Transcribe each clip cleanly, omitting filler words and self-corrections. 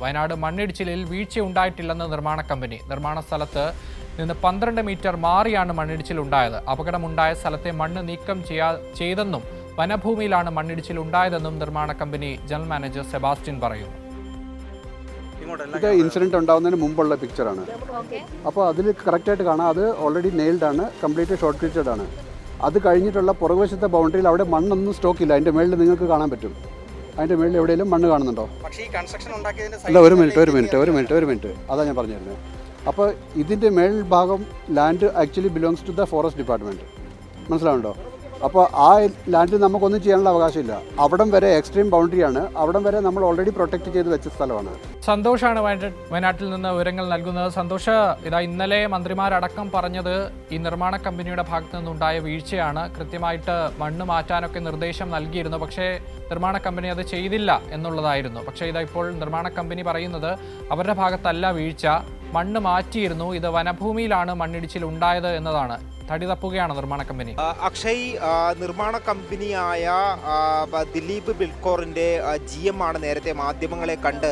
വയനാട് മണ്ണിടിച്ചിലിൽ വീഴ്ചയുണ്ടായിട്ടില്ലെന്ന് നിർമ്മാണ കമ്പനി. നിർമ്മാണ സ്ഥലത്ത് നിന്ന് 12 മീറ്റർ മാറിയാണ് മണ്ണിടിച്ചിലുണ്ടായത്. അപകടമുണ്ടായ സ്ഥലത്തെ മണ്ണ് നീക്കം ചെയ്തെന്നും വനഭൂമിയിലാണ് മണ്ണിടിച്ചിലുണ്ടായതെന്നും നിർമ്മാണ കമ്പനി ജനറൽ മാനേജർ സെബാസ്റ്റ്യൻ പറയുന്നു. ഇത് ഇൻസിഡൻറ്റ് ഉണ്ടാകുന്നതിന് മുമ്പുള്ള പിക്ചറാണ്. അപ്പോൾ അതിൽ കറക്റ്റായിട്ട് കാണാം, അത് ഓൾറെഡി നെയിൽഡ് ആണ്, കംപ്ലീറ്റ് ഷോർട്ട് പിക്ചർഡ് ആണ്. അത് കഴിഞ്ഞിട്ടുള്ള പുറകുവശത്തെ ബൗണ്ടറിയിൽ അവിടെ മണ്ണൊന്നും സ്റ്റോക്കില്ല. അതിൻ്റെ മേളിൽ നിങ്ങൾക്ക് കാണാൻ പറ്റും. അതിൻ്റെ മേളിൽ എവിടെയെങ്കിലും മണ്ണ് കാണുന്നുണ്ടോ? അല്ല, ഒരു മിനിറ്റ് അതാണ് ഞാൻ പറഞ്ഞിരുന്നത്. അപ്പോൾ ഇതിൻ്റെ മേൽ ഭാഗം land actually belongs to the forest department. മനസ്സിലാവുന്നുണ്ടോ? അപ്പോൾ ആ ലാൻഡിൽ നമുക്കൊന്നും ചെയ്യാനുള്ള അവകാശമില്ല. അവിടം വരെ എക്സ്ട്രീം ബൗണ്ടറിയാണ്. അവിടം വരെ നമ്മൾ ഓൾറെഡി പ്രൊട്ടക്ട് ചെയ്ത് വെച്ച സ്ഥലമാണ്. സന്തോഷാണ് വയനാട്ടിൽ നിന്ന് വിവരങ്ങൾ നൽകുന്നത്. സന്തോഷ്, ഇതാ ഇന്നലെ മന്ത്രിമാരടക്കം പറഞ്ഞത് ഈ നിർമ്മാണ കമ്പനിയുടെ ഭാഗത്തു നിന്നുണ്ടായ വീഴ്ചയാണ്. കൃത്യമായിട്ട് മണ്ണ് മാറ്റാനൊക്കെ നിർദ്ദേശം നൽകിയിരുന്നു. പക്ഷേ നിർമ്മാണ കമ്പനി അത് ചെയ്തില്ല എന്നുള്ളതായിരുന്നു. പക്ഷേ ഇതാ ഇപ്പോൾ നിർമ്മാണ കമ്പനി പറയുന്നത് അവരുടെ ഭാഗത്തല്ല വീഴ്ച, മണ്ണ് മാറ്റിയിരുന്നു, ഇത് വനഭൂമിയിലാണ് മണ്ണിടിച്ചിൽ ഉണ്ടായത് എന്നതാണ്. തടി തപ്പുകയാണ് നിർമ്മാണ കമ്പനി. അക്ഷയ്, നിർമ്മാണ കമ്പനിയായ ദിലീപ് ബിൽക്കോറിന്റെ GM ആണ് നേരത്തെ മാധ്യമങ്ങളെ കണ്ട്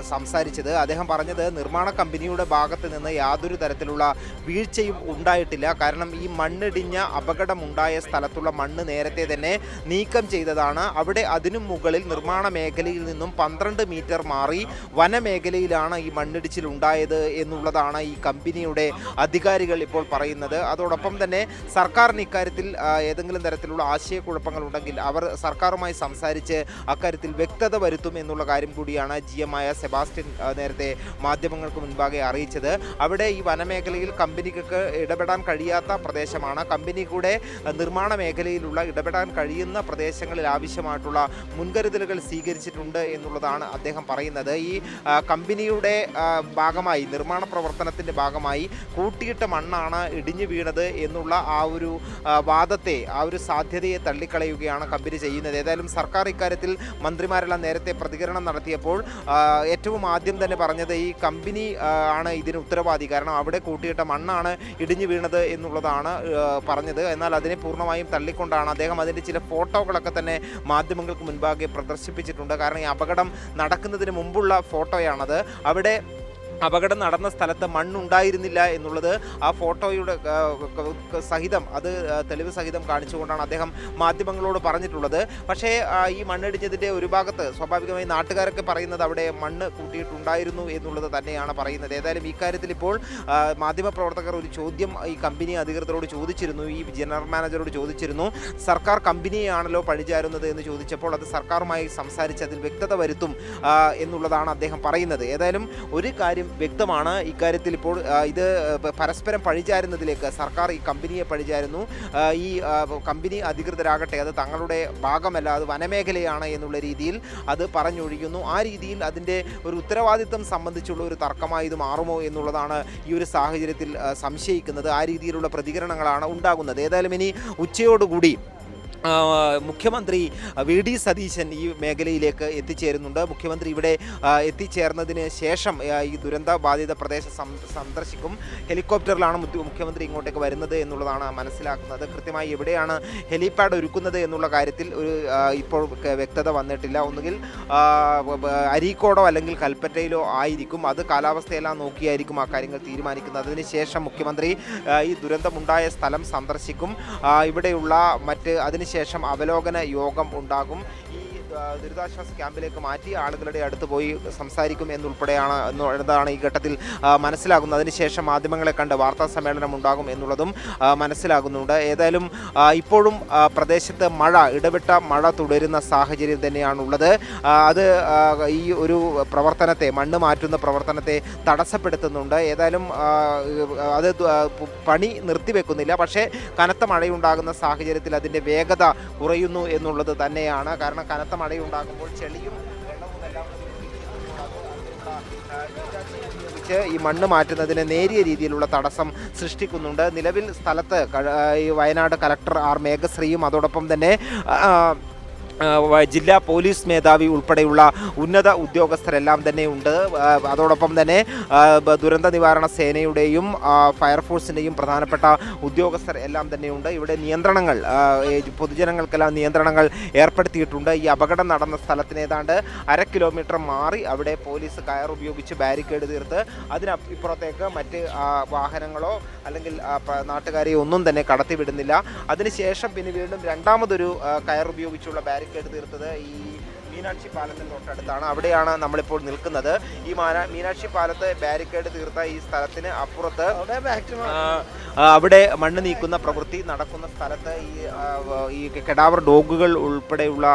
സംസാരിച്ചത്. അദ്ദേഹം പറഞ്ഞത് നിർമ്മാണ കമ്പനിയുടെ ഭാഗത്ത് നിന്ന് യാതൊരു തരത്തിലുള്ള വീഴ്ചയും ഉണ്ടായിട്ടില്ല. കാരണം ഈ മണ്ണിടിഞ്ഞ അപകടമുണ്ടായ സ്ഥലത്തുള്ള മണ്ണ് നേരത്തെ തന്നെ നീക്കം ചെയ്തതാണ്. അവിടെ അതിനു മുകളിൽ നിർമ്മാണ മേഖലയിൽ നിന്നും 12 മീറ്റർ മാറി വനമേഖലയിലാണ് ഈ മണ്ണിടിച്ചിൽ ഉണ്ടായത് എന്നുള്ളതാണ് ഈ കമ്പനിയുടെ അധികാരികൾ ഇപ്പോൾ പറയുന്നത്. അതോടൊപ്പം തന്നെ സർക്കാരിന് ഇക്കാര്യത്തിൽ ഏതെങ്കിലും തരത്തിലുള്ള ആശയക്കുഴപ്പങ്ങൾ ഉണ്ടെങ്കിൽ അവർ സർക്കാരുമായി സംസാരിച്ച് അക്കാര്യത്തിൽ വ്യക്തത വരുത്തും എന്നുള്ള കാര്യം കൂടിയാണ് GM ആയ സെബാസ്റ്റ്യൻ നേരത്തെ മാധ്യമങ്ങൾക്ക് മുൻപാകെ അറിയിച്ചത്. അവിടെ ഈ വനമേഖലയിൽ കമ്പനിക്ക് ഇടപെടാൻ കഴിയാത്ത പ്രദേശമാണ്. കമ്പനി കൂടെ നിർമ്മാണ മേഖലയിലുള്ള ഇടപെടാൻ കഴിയുന്ന പ്രദേശങ്ങളിൽ ആവശ്യമായിട്ടുള്ള മുൻകരുതലുകൾ സ്വീകരിച്ചിട്ടുണ്ട് എന്നുള്ളതാണ് അദ്ദേഹം പറയുന്നത്. ഈ കമ്പനിയുടെ ഭാഗമായി, നിർമ്മാണ പ്രവർത്തനത്തിൻ്റെ ഭാഗമായി കൂട്ടിയിട്ട മണ്ണാണ് ഇടിഞ്ഞു വീണത് എന്നുള്ള ആ ഒരു വാദത്തെ, ആ ഒരു സാധ്യതയെ തള്ളിക്കളയുകയാണ് കമ്പനി ചെയ്യുന്നത്. ഏതായാലും സർക്കാർ ഇക്കാര്യത്തിൽ മന്ത്രിമാരെല്ലാം നേരത്തെ പ്രതികരണം നടത്തിയപ്പോൾ ഏറ്റവും ആദ്യം തന്നെ പറഞ്ഞത് ഈ കമ്പനി ആണ് ഇതിന് ഉത്തരവാദി, കാരണം അവിടെ കൂട്ടിയിട്ട മണ്ണാണ് ഇടിഞ്ഞു വീണത് എന്നുള്ളതാണ് പറഞ്ഞത്. എന്നാൽ അതിനെ പൂർണ്ണമായും തള്ളിക്കൊണ്ടാണ് അദ്ദേഹം അതിൻ്റെ ചില ഫോട്ടോകളൊക്കെ തന്നെ മാധ്യമങ്ങൾക്ക് മുൻപാകെ പ്രദർശിപ്പിച്ചിട്ടുണ്ട്. കാരണം ഈ അപകടം നടക്കുന്നതിന് മുമ്പുള്ള ഫോട്ടോയാണത്. അവിടെ അപകടം നടന്ന സ്ഥലത്ത് മണ്ണുണ്ടായിരുന്നില്ല എന്നുള്ളത് ആ ഫോട്ടോയുടെ സഹിതം, അത് തെളിവ് സഹിതം കാണിച്ചുകൊണ്ടാണ് അദ്ദേഹം മാധ്യമങ്ങളോട് പറഞ്ഞിട്ടുള്ളത്. പക്ഷേ ഈ മണ്ണിടിഞ്ഞതിൻ്റെ ഒരു ഭാഗത്ത് സ്വാഭാവികമായി നാട്ടുകാരൊക്കെ പറയുന്നത് അവിടെ മണ്ണ് കൂട്ടിയിട്ടുണ്ടായിരുന്നു എന്നുള്ളത് തന്നെയാണ് പറയുന്നത്. ഏതായാലും ഇക്കാര്യത്തിൽ ഇപ്പോൾ മാധ്യമപ്രവർത്തകർ ഒരു ചോദ്യം ഈ കമ്പനി അധികൃതരോട് ചോദിച്ചിരുന്നു, ഈ ജനറൽ മാനേജറോട് ചോദിച്ചിരുന്നു. സർക്കാർ കമ്പനിയാണല്ലോ പഴിചാരുന്നത് എന്ന് ചോദിച്ചപ്പോൾ അത് സർക്കാരുമായി സംസാരിച്ച് അതിൽ വ്യക്തത വരുത്തും എന്നുള്ളതാണ് അദ്ദേഹം പറയുന്നത്. ഏതായാലും ഒരു കാര്യം വ്യക്തമാണ്, ഇക്കാര്യത്തിൽ ഇപ്പോൾ ഇത് പരസ്പരം പഴിചാരുന്നതിലേക്ക് സർക്കാർ ഈ കമ്പനിയെ പഴിചാരുന്നു. ഈ കമ്പനി അധികൃതരാകട്ടെ അത് തങ്ങളുടെ ഭാഗമല്ല, അത് വനമേഖലയാണ് എന്നുള്ള രീതിയിൽ അത് പറഞ്ഞൊഴിക്കുന്നു. ആ രീതിയിൽ അതിൻ്റെ ഒരു ഉത്തരവാദിത്വം സംബന്ധിച്ചുള്ള ഒരു തർക്കമായി ഇത് മാറുമോ എന്നുള്ളതാണ് ഈ ഒരു സാഹചര്യത്തിൽ സംശയിക്കുന്നത്. ആ രീതിയിലുള്ള പ്രതികരണങ്ങളാണ് ഉണ്ടാകുന്നത്. ഏതായാലും ഇനി ഉച്ചയോടുകൂടി മുഖ്യമന്ത്രി VD സതീശൻ ഈ മേഖലയിലേക്ക് എത്തിച്ചേരുന്നുണ്ട്. മുഖ്യമന്ത്രി ഇവിടെ എത്തിച്ചേർന്നതിന് ശേഷം ഈ ദുരന്ത ബാധിത പ്രദേശം സന്ദർശിക്കും. ഹെലികോപ്റ്ററിലാണ് മുഖ്യമന്ത്രി ഇങ്ങോട്ടേക്ക് വരുന്നത് എന്നുള്ളതാണ് മനസ്സിലാക്കുന്നത്. കൃത്യമായി എവിടെയാണ് ഹെലിപാഡ് ഒരുക്കുന്നത് എന്നുള്ള കാര്യത്തിൽ ഒരു ഇപ്പോൾ വ്യക്തത വന്നിട്ടില്ല. ഒന്നുകിൽ അരീക്കോടോ അല്ലെങ്കിൽ കൽപ്പറ്റയിലോ ആയിരിക്കും. അത് കാലാവസ്ഥയെല്ലാം നോക്കിയായിരിക്കും ആ കാര്യങ്ങൾ തീരുമാനിക്കുന്നത്. അതിനുശേഷം മുഖ്യമന്ത്രി ഈ ദുരന്തമുണ്ടായ സ്ഥലം സന്ദർശിക്കും. ഇവിടെയുള്ള അതിനുശേഷം അവലോകന യോഗം ഉണ്ടാകും. ഈ ദുരിതാശ്വാസ ക്യാമ്പിലേക്ക് മാറ്റി ആളുകളുടെ അടുത്ത് പോയി സംസാരിക്കും എന്നതാണ് ഈ ഘട്ടത്തിൽ മനസ്സിലാകുന്നത്. അതിനുശേഷം മാധ്യമങ്ങളെ കണ്ട് വാർത്താ സമ്മേളനം ഉണ്ടാകും എന്നുള്ളതും മനസ്സിലാകുന്നുണ്ട്. ഏതായാലും ഇപ്പോഴും പ്രദേശത്ത് ഇടവിട്ട മഴ തുടരുന്ന സാഹചര്യം തന്നെയാണുള്ളത്. അത് ഈ ഒരു പ്രവർത്തനത്തെ, മണ്ണ് മാറ്റുന്ന പ്രവർത്തനത്തെ തടസ്സപ്പെടുത്തുന്നുണ്ട്. ഏതായാലും അത് പണി നിർത്തിവെക്കുന്നില്ല. പക്ഷേ കനത്ത മഴയുണ്ടാകുന്ന സാഹചര്യത്തിൽ അതിൻ്റെ വേഗത കുറയുന്നു എന്നുള്ളത് തന്നെയാണ്. കാരണം കനത്ത മഴയുണ്ടാകുമ്പോൾ ചെളിയും വെള്ളവുമെല്ലാം ഈ മണ്ണ് മാറ്റുന്നതിന് നേരിയ രീതിയിലുള്ള തടസ്സം സൃഷ്ടിക്കുന്നുണ്ട്. നിലവിൽ സ്ഥലത്ത് ഈ വയനാട് കലക്ടർ R മേഘശ്രീയും അതോടൊപ്പം തന്നെ ജില്ലാ പോലീസ് മേധാവി ഉൾപ്പെടെയുള്ള ഉന്നത ഉദ്യോഗസ്ഥരെല്ലാം തന്നെ ഉണ്ട്. അതോടൊപ്പം തന്നെ ദുരന്ത നിവാരണ സേനയുടെയും ഫയർഫോഴ്സിൻ്റെയും പ്രധാനപ്പെട്ട ഉദ്യോഗസ്ഥർ എല്ലാം തന്നെയുണ്ട്. ഇവിടെ നിയന്ത്രണങ്ങൾ പൊതുജനങ്ങൾക്കെല്ലാം നിയന്ത്രണങ്ങൾ ഏർപ്പെടുത്തിയിട്ടുണ്ട്. ഈ അപകടം നടന്ന സ്ഥലത്തിന് ഏതാണ്ട് 1/2 കിലോമീറ്റർ മാറി അവിടെ പോലീസ് കയർ ഉപയോഗിച്ച് ബാരിക്കേഡ് തീർത്ത് അതിനപ്പുറത്തേക്ക് മറ്റ് വാഹനങ്ങളോ അല്ലെങ്കിൽ നാട്ടുകാരെയോ ഒന്നും തന്നെ കടത്തിവിടുന്നില്ല. അതിനുശേഷം പിന്നെ വീണ്ടും രണ്ടാമതൊരു കയർ ഉപയോഗിച്ചുള്ള ബാരിക്കേഡ് തീർത്തത് ഈ മീനാക്ഷി പാലത്തിന് തൊട്ടടുത്താണ്. അവിടെയാണ് നമ്മളിപ്പോൾ നിൽക്കുന്നത്. ഈ മീനാക്ഷി പാലത്ത് ബാരിക്കേഡ് തീർത്ത ഈ സ്ഥലത്തിന് അപ്പുറത്ത് അവിടെ മണ്ണ് നീക്കുന്ന പ്രവൃത്തി നടക്കുന്ന സ്ഥലത്ത് ഈ കെഡാവർ ഡോഗുകൾ ഉൾപ്പെടെയുള്ള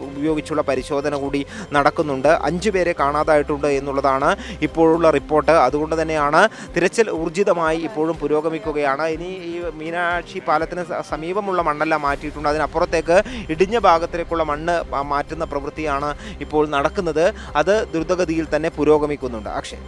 ഉപയോഗിച്ചുള്ള പരിശോധന കൂടി നടക്കുന്നുണ്ട്. 5 പേരെ കാണാതായിട്ടുണ്ട് എന്നുള്ളതാണ് ഇപ്പോഴുള്ള റിപ്പോർട്ട്. അതുകൊണ്ട് തന്നെയാണ് തിരച്ചിൽ ഊർജിതമായി ഇപ്പോഴും പുരോഗമിക്കുകയാണ്. ഇനി ഈ മീനാക്ഷി പാലത്തിന് സമീപമുള്ള മണ്ണെല്ലാം മാറ്റിയിട്ടുണ്ട്. അതിനപ്പുറത്തേക്ക് ഇടിഞ്ഞ ഭാഗത്തേക്കുള്ള മണ്ണ് മാറ്റുന്ന പ്രവൃത്തിയാണ് ഇപ്പോൾ നടക്കുന്നത്. അത് ദ്രുതഗതിയിൽ തന്നെ പുരോഗമിക്കുന്നുണ്ട്. അക്ഷയ്.